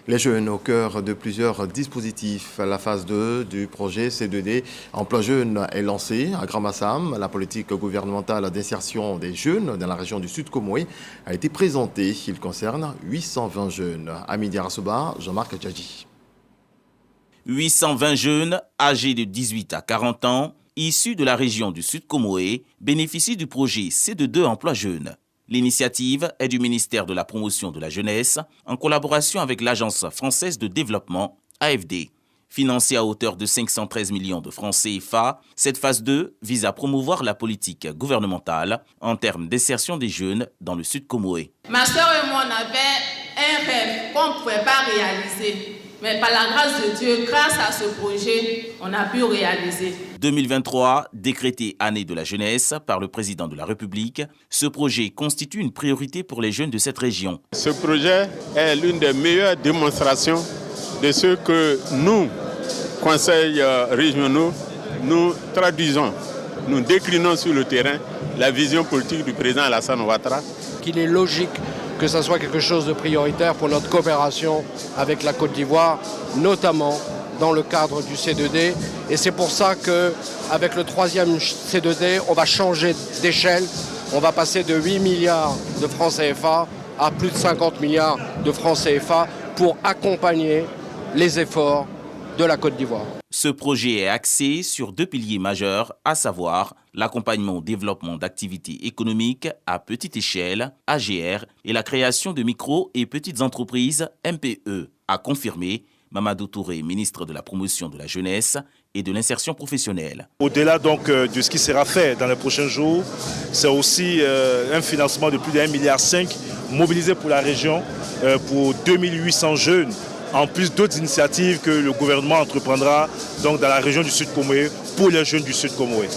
Les jeunes au cœur de plusieurs dispositifs. La phase 2 du projet C2D Emploi Jeunes est lancée à Grand Massam. La politique gouvernementale d'insertion des jeunes dans la région du Sud Comoé a été présentée. Il concerne 820 jeunes. Amidi Arasuba, Jean-Marc Djadji. 820 jeunes âgés de 18 à 40 ans, issus de la région du Sud Comoé, bénéficient du projet C2D Emploi Jeunes. L'initiative est du ministère de la Promotion de la Jeunesse en collaboration avec l'Agence française de développement, AFD. Financée à hauteur de 513 millions de francs CFA, cette phase 2 vise à promouvoir la politique gouvernementale en termes d'insertion des jeunes dans le Sud Comoé. Ma soeur et moi, on avait un rêve qu'on ne pouvait pas réaliser. Mais par la grâce de Dieu, grâce à ce projet, on a pu réaliser. 2023, décrété année de la jeunesse par le président de la République, ce projet constitue une priorité pour les jeunes de cette région. Ce projet est l'une des meilleures démonstrations de ce que nous, conseils régionaux, nous traduisons, nous déclinons sur le terrain la vision politique du président Alassane Ouattara. Qu'il est logique que ça soit quelque chose de prioritaire pour notre coopération avec la Côte d'Ivoire, notamment dans le cadre du C2D. Et c'est pour ça qu'avec le troisième C2D, on va changer d'échelle. On va passer de 8 milliards de francs CFA à plus de 50 milliards de francs CFA pour accompagner les efforts de la Côte d'Ivoire. Ce projet est axé sur deux piliers majeurs, à savoir l'accompagnement au développement d'activités économiques à petite échelle, AGR, et la création de micro et petites entreprises, MPE, a confirmé Mamadou Touré, ministre de la Promotion de la Jeunesse et de l'Insertion professionnelle. Au-delà donc de ce qui sera fait dans les prochains jours, c'est aussi un financement de plus de 1,5 milliard mobilisé pour la région pour 2800 jeunes, en plus d'autres initiatives que le gouvernement entreprendra donc dans la région du Sud Comoé pour les jeunes du Sud Comoé.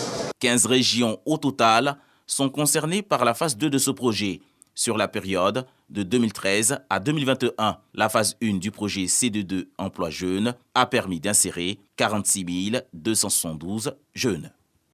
15 régions au total sont concernées par la phase 2 de ce projet. Sur la période de 2013 à 2021, la phase 1 du projet C2D Emploi Jeunes a permis d'insérer 46 272 jeunes.